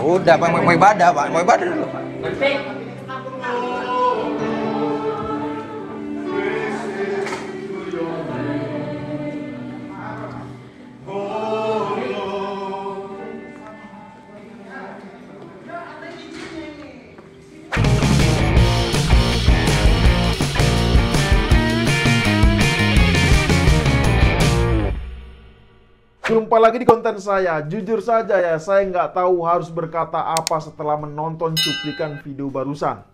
Udah, mau ibadah, Pak. Mau ibadah dulu. Jumpa lagi di konten saya. Jujur saja ya, saya nggak tahu harus berkata apa setelah menonton cuplikan video barusan.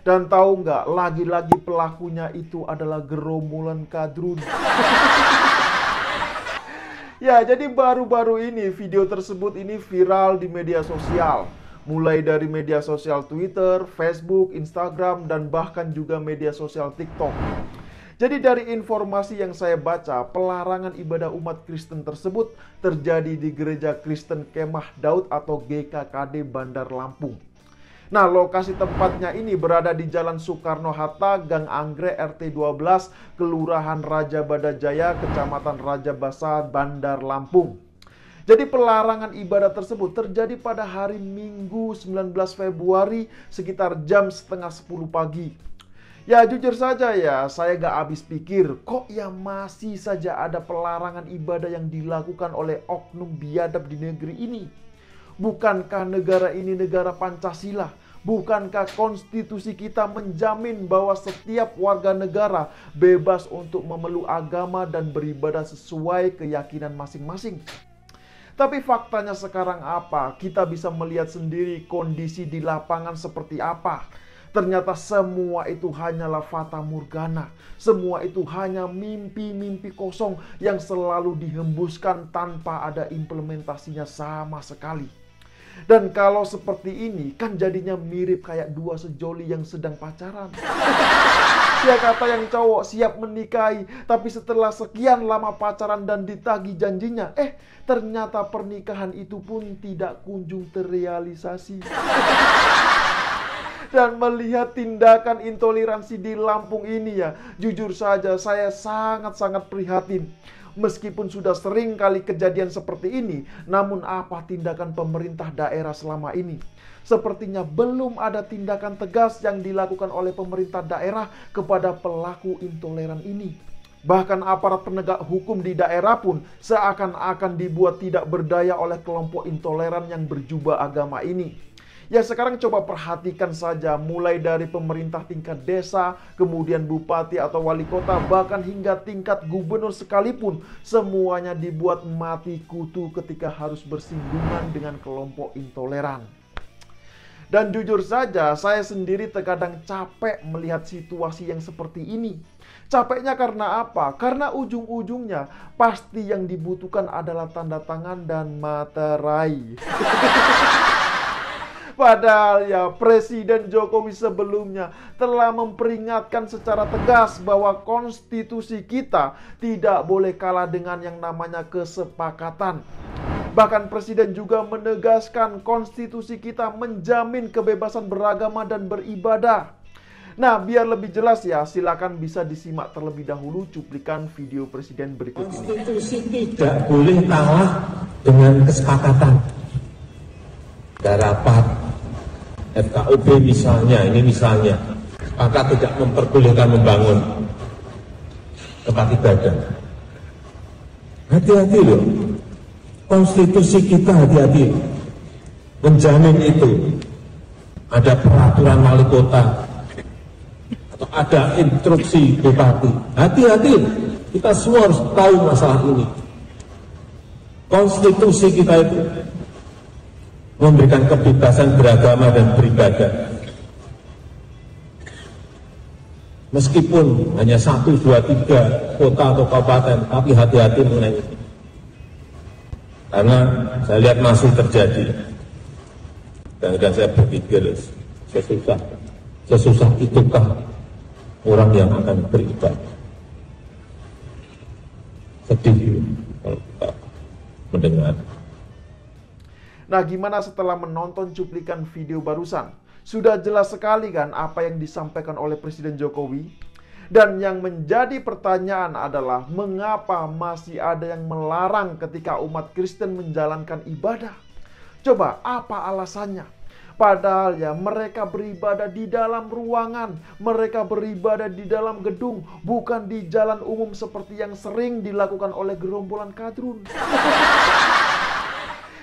Dan tahu nggak, lagi-lagi pelakunya itu adalah gerombolan kadrun. Ya, jadi baru-baru ini video tersebut ini viral di media sosial. Mulai dari media sosial Twitter, Facebook, Instagram, dan bahkan juga media sosial TikTok. Jadi dari informasi yang saya baca, pelarangan ibadah umat Kristen tersebut terjadi di Gereja Kristen Kemah Daud atau GKKD Bandar Lampung. Nah, lokasi tempatnya ini berada di Jalan Soekarno-Hatta, Gang Anggrek RT 12, Kelurahan Raja Badajaya, Kecamatan Raja Basa, Bandar Lampung. Jadi pelarangan ibadah tersebut terjadi pada hari Minggu 19 Februari sekitar jam setengah 10 pagi. Ya jujur saja ya, saya gak habis pikir, kok ya masih saja ada pelarangan ibadah yang dilakukan oleh oknum biadab di negeri ini? Bukankah negara ini negara Pancasila? Bukankah konstitusi kita menjamin bahwa setiap warga negara bebas untuk memeluk agama dan beribadah sesuai keyakinan masing-masing? Tapi faktanya sekarang apa? Kita bisa melihat sendiri kondisi di lapangan seperti apa. Ternyata semua itu hanyalah fata morgana. Semua itu hanya mimpi-mimpi kosong yang selalu dihembuskan tanpa ada implementasinya sama sekali. Dan kalau seperti ini kan jadinya mirip kayak dua sejoli yang sedang pacaran. Ya kata yang cowok siap menikahi, tapi setelah sekian lama pacaran dan ditagih janjinya, ternyata pernikahan itu pun tidak kunjung terrealisasi. Dan melihat tindakan intoleransi di Lampung ini ya, jujur saja saya sangat-sangat prihatin. Meskipun sudah sering kali kejadian seperti ini, namun apa tindakan pemerintah daerah selama ini? Sepertinya belum ada tindakan tegas yang dilakukan oleh pemerintah daerah kepada pelaku intoleran ini. Bahkan aparat penegak hukum di daerah pun seakan-akan dibuat tidak berdaya oleh kelompok intoleran yang berjubah agama ini. Ya sekarang coba perhatikan saja, mulai dari pemerintah tingkat desa, kemudian bupati atau wali kota, bahkan hingga tingkat gubernur sekalipun, semuanya dibuat mati kutu ketika harus bersinggungan dengan kelompok intoleran. Dan jujur saja, saya sendiri terkadang capek melihat situasi yang seperti ini. Capeknya karena apa? Karena ujung-ujungnya pasti yang dibutuhkan adalah tanda tangan dan materai. Padahal ya Presiden Jokowi sebelumnya telah memperingatkan secara tegas bahwa konstitusi kita tidak boleh kalah dengan yang namanya kesepakatan. Bahkan Presiden juga menegaskan konstitusi kita menjamin kebebasan beragama dan beribadah. Nah, biar lebih jelas ya, silakan bisa disimak terlebih dahulu cuplikan video Presiden berikut ini. Konstitusi tidak boleh kalah dengan kesepakatan. Ada rapat FKUB misalnya, maka tidak memperbolehkan membangun tempat ibadah. Hati-hati loh, konstitusi kita hati-hati menjamin itu. Ada peraturan wali kota atau ada instruksi bupati. Hati-hati, kita semua harus tahu masalah ini. Konstitusi kita itu memberikan kebebasan beragama dan beribadah. Meskipun hanya 1, 2, 3 kota atau kabupaten, tapi hati-hati mengenai itu. Karena saya lihat masih terjadi. Dan saya berpikir, sesusah itukah orang yang akan beribadah. Sedih kalau kita mendengar. Nah, gimana setelah menonton cuplikan video barusan? Sudah jelas sekali kan apa yang disampaikan oleh Presiden Jokowi? Dan yang menjadi pertanyaan adalah mengapa masih ada yang melarang ketika umat Kristen menjalankan ibadah? Coba, apa alasannya? Padahal ya mereka beribadah di dalam ruangan, mereka beribadah di dalam gedung, bukan di jalan umum seperti yang sering dilakukan oleh gerombolan kadrun.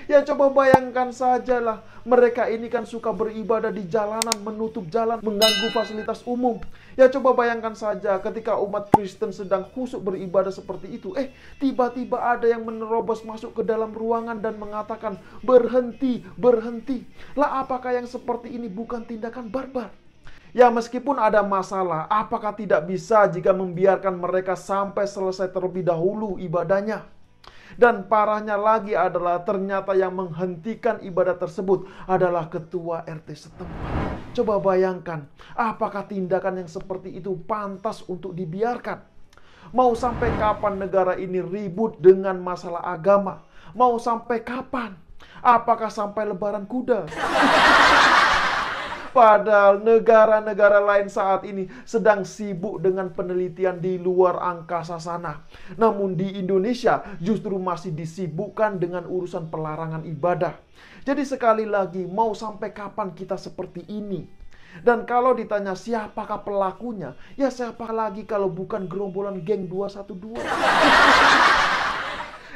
Ya coba bayangkan sajalah, mereka ini kan suka beribadah di jalanan, menutup jalan, mengganggu fasilitas umum. Ya coba bayangkan saja ketika umat Kristen sedang khusyuk beribadah seperti itu. Tiba-tiba ada yang menerobos masuk ke dalam ruangan dan mengatakan, berhenti, berhenti. Lah apakah yang seperti ini bukan tindakan barbar? Ya meskipun ada masalah, apakah tidak bisa jika membiarkan mereka sampai selesai terlebih dahulu ibadahnya? Dan parahnya lagi adalah ternyata yang menghentikan ibadah tersebut adalah ketua RT setempat. Coba bayangkan, apakah tindakan yang seperti itu pantas untuk dibiarkan? Mau sampai kapan negara ini ribut dengan masalah agama? Mau sampai kapan? Apakah sampai lebaran kuda? Padahal negara-negara lain saat ini sedang sibuk dengan penelitian di luar angkasa sana. Namun di Indonesia justru masih disibukkan dengan urusan pelarangan ibadah. Jadi sekali lagi, mau sampai kapan kita seperti ini? Dan kalau ditanya siapakah pelakunya, ya siapa lagi kalau bukan gerombolan geng 212.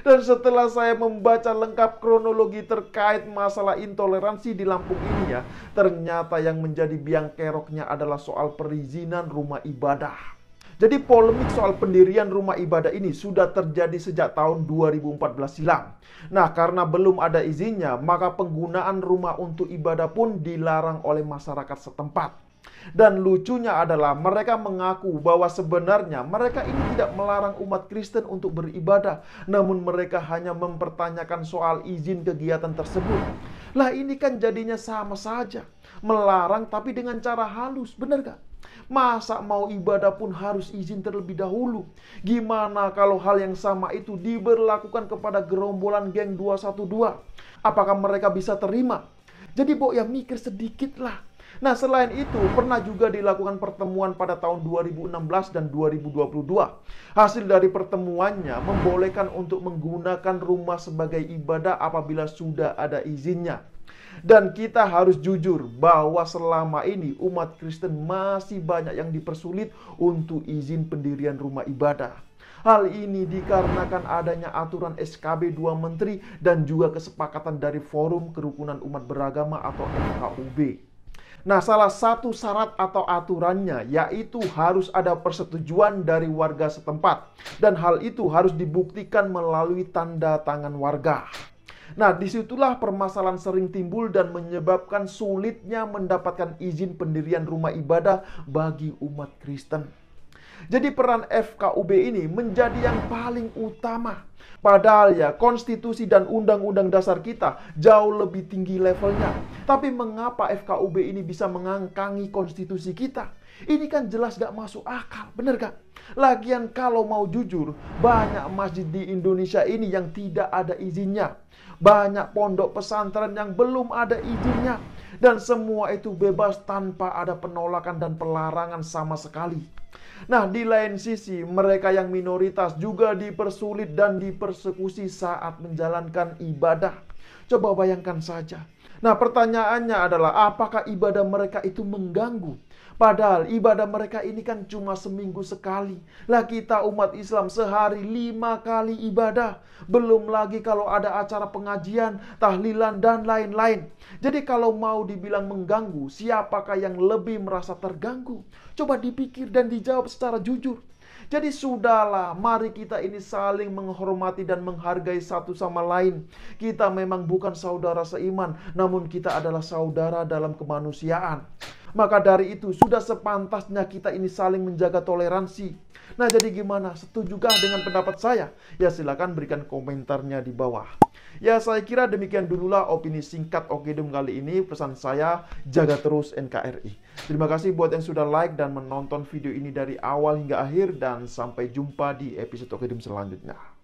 Dan setelah saya membaca lengkap kronologi terkait masalah intoleransi di Lampung ini ya, ternyata yang menjadi biang keroknya adalah soal perizinan rumah ibadah. Jadi polemik soal pendirian rumah ibadah ini sudah terjadi sejak tahun 2014 silam. Nah, karena belum ada izinnya, maka penggunaan rumah untuk ibadah pun dilarang oleh masyarakat setempat. Dan lucunya adalah mereka mengaku bahwa sebenarnya mereka ini tidak melarang umat Kristen untuk beribadah, namun mereka hanya mempertanyakan soal izin kegiatan tersebut. Lah ini kan jadinya sama saja, melarang tapi dengan cara halus, benar gak? Masa mau ibadah pun harus izin terlebih dahulu? Gimana kalau hal yang sama itu diberlakukan kepada gerombolan geng 212? Apakah mereka bisa terima? Jadi ya mikir sedikit lah. Nah selain itu pernah juga dilakukan pertemuan pada tahun 2016 dan 2022. Hasil dari pertemuannya membolehkan untuk menggunakan rumah sebagai ibadah apabila sudah ada izinnya. Dan kita harus jujur bahwa selama ini umat Kristen masih banyak yang dipersulit untuk izin pendirian rumah ibadah. Hal ini dikarenakan adanya aturan SKB 2 Menteri dan juga kesepakatan dari Forum Kerukunan Umat Beragama atau FKUB. Nah, salah satu syarat atau aturannya yaitu harus ada persetujuan dari warga setempat. Dan hal itu harus dibuktikan melalui tanda tangan warga. Nah, disitulah permasalahan sering timbul dan menyebabkan sulitnya mendapatkan izin pendirian rumah ibadah bagi umat Kristen. Jadi peran FKUB ini menjadi yang paling utama. Padahal ya konstitusi dan undang-undang dasar kita jauh lebih tinggi levelnya. Tapi mengapa FKUB ini bisa mengangkangi konstitusi kita? Ini kan jelas gak masuk akal, bener gak? Lagian kalau mau jujur, banyak masjid di Indonesia ini yang tidak ada izinnya. Banyak pondok pesantren yang belum ada izinnya. Dan semua itu bebas tanpa ada penolakan dan pelarangan sama sekali. Nah, di lain sisi, mereka yang minoritas juga dipersulit dan dipersekusi saat menjalankan ibadah. Coba bayangkan saja. Nah, pertanyaannya adalah apakah ibadah mereka itu mengganggu? Padahal ibadah mereka ini kan cuma seminggu sekali. Lah kita umat Islam sehari 5 kali ibadah. Belum lagi kalau ada acara pengajian, tahlilan, dan lain-lain. Jadi kalau mau dibilang mengganggu, siapakah yang lebih merasa terganggu? Coba dipikir dan dijawab secara jujur. Jadi sudahlah, mari kita ini saling menghormati dan menghargai satu sama lain. Kita memang bukan saudara seiman, namun kita adalah saudara dalam kemanusiaan. Maka dari itu sudah sepantasnya kita ini saling menjaga toleransi. Nah jadi gimana? Setujukah dengan pendapat saya? Ya silakan berikan komentarnya di bawah. Ya saya kira demikian dululah opini singkat Okedum kali ini. Pesan saya, jaga terus NKRI. Terima kasih buat yang sudah like dan menonton video ini dari awal hingga akhir. Dan sampai jumpa di episode Okedum selanjutnya.